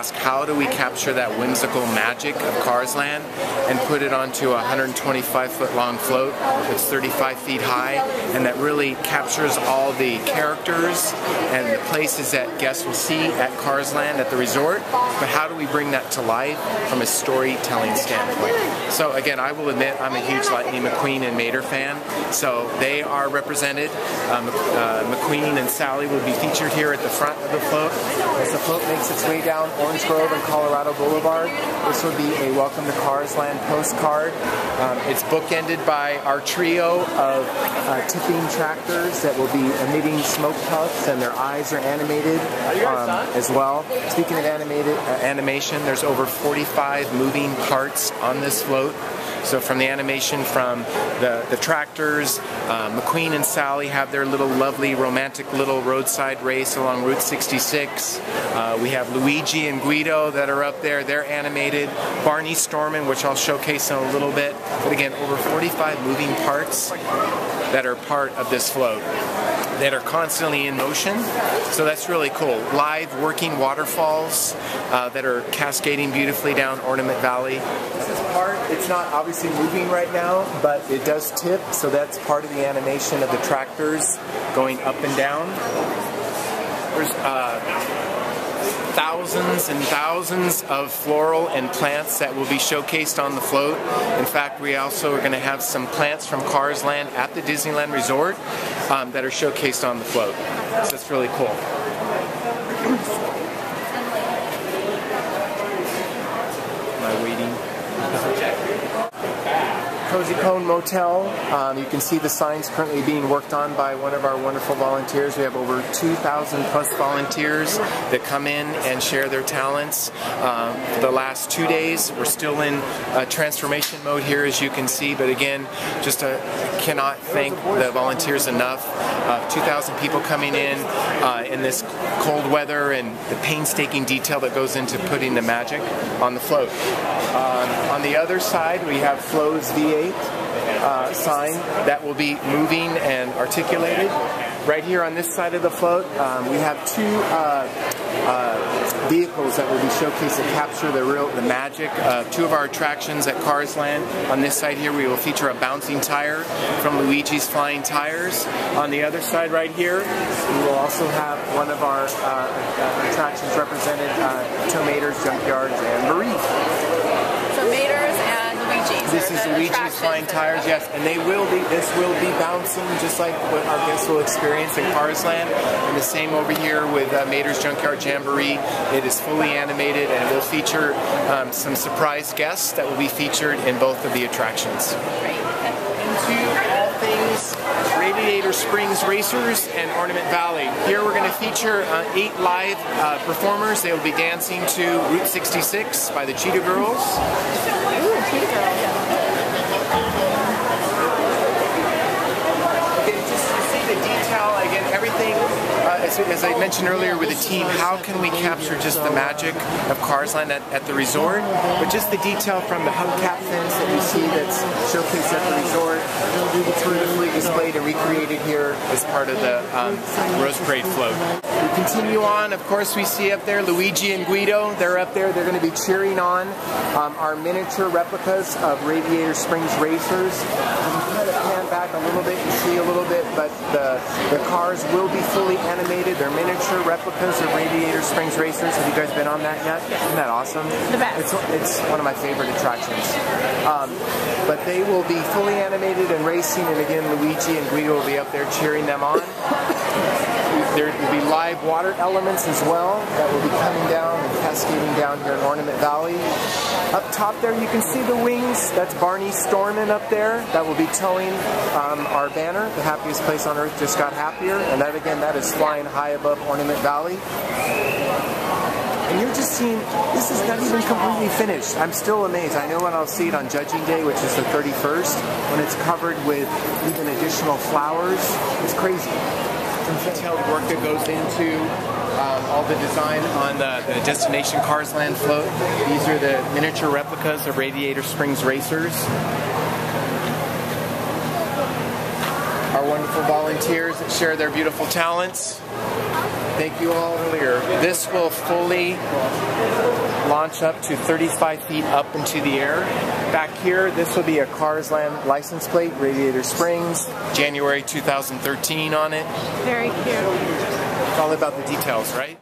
ask, how do we capture that whimsical magic of Cars Land and put it onto a 125-foot long float that's 35 feet high, and that really captures all the characters and the places that guests will see at Cars Land at the resort, but how do we bring that to life from a storytelling standpoint? So again, I will admit I'm a huge Lightning McQueen and Mater fan, so they are represented. McQueen and Sally will be featured here at the front of the float. As the float makes its way down Orange Grove and Colorado Boulevard, this will be a Welcome to Cars Land postcard. It's bookended by our trio of tipping tractors that will be emitting smoke puffs, and their eyes are animated as well. Speaking of animation, there's over 45 moving parts on this float. So from the animation from the tractors, McQueen and Sally have their little lovely romantic little roadside race along Route 66. We have Luigi and Guido that are up there, they're animated. Barney Stormin, which I'll showcase in a little bit. But again, over 45 moving parts that are part of this float that are constantly in motion, so that's really cool. Live working waterfalls that are cascading beautifully down Ornament Valley. This is part, it's not obviously moving right now, but it does tip, so that's part of the animation of the tractors going up and down. There's thousands and thousands of floral and plants that will be showcased on the float. In fact, we also are going to have some plants from Cars Land at the Disneyland Resort that are showcased on the float. So it's really cool. Am I waiting? Cozy Cone Motel. You can see the signs currently being worked on by one of our wonderful volunteers. We have over 2,000 plus volunteers that come in and share their talents. For the last 2 days, we're still in transformation mode here, as you can see, but again, just cannot thank the volunteers enough. 2,000 people coming in this cold weather, and the painstaking detail that goes into putting the magic on the float. On the other side, we have Flo's V8 sign that will be moving and articulated. Right here on this side of the float, we have two vehicles that will be showcased to capture the magic of two of our attractions at Cars Land. On this side here, we will feature a bouncing tire from Luigi's Flying Tires. On the other side right here, we will also have one of our attractions represented, Tomater's Junkyard Jamboree. So Mater's and Luigi's. This is Luigi's Flying Tires, yes, and this will be bouncing just like what our guests will experience in Cars Land. And the same over here with Mater's Junkyard Jamboree. It is fully animated, and it will feature some surprise guests that will be featured in both of the attractions. Into all things Radiator Springs Racers and Ornament Valley. Here we're going to feature 8 live performers. They will be dancing to Route 66 by the Cheetah Girls. Ooh, Cheetah Girls. Again, just to see the detail, again, everything, as I mentioned earlier with the team, how can we capture just the magic of Cars Land at the resort, but just the detail from the hubcap fence that you see that's showcased at the resort, it's beautifully displayed and recreated here as part of the Rose Parade float. We continue on, of course we see up there Luigi and Guido. They're up there, they're going to be cheering on our miniature replicas of Radiator Springs Racers. You can kind of pan back a little bit and see a little bit, but the cars will be fully animated. They're miniature replicas of Radiator Springs Racers. Have you guys been on that yet? Isn't that awesome? The best. It's one of my favorite attractions. But they will be fully animated and racing, and again, Luigi and Guido will be up there cheering them on. There will be live water elements as well that will be coming down and cascading down here in Ornament Valley. Up top there you can see the wings. That's Barney Stormin up there that will be towing our banner, The Happiest Place on Earth Just Got Happier. And that again, that is flying high above Ornament Valley. And you're just seeing, this is not even completely finished. I'm still amazed. I know when I'll see it on Judging Day, which is the 31st, when it's covered with even additional flowers. It's crazy. Some detailed work that goes into all the design on the Destination Cars Land float. These are the miniature replicas of Radiator Springs Racers. our wonderful volunteers that share their beautiful talents. Thank you all earlier. This will fully launch up to 35 feet up into the air. Back here, this will be a Cars Land license plate, Radiator Springs, January 2013 on it. Very cute. It's all about the details, right?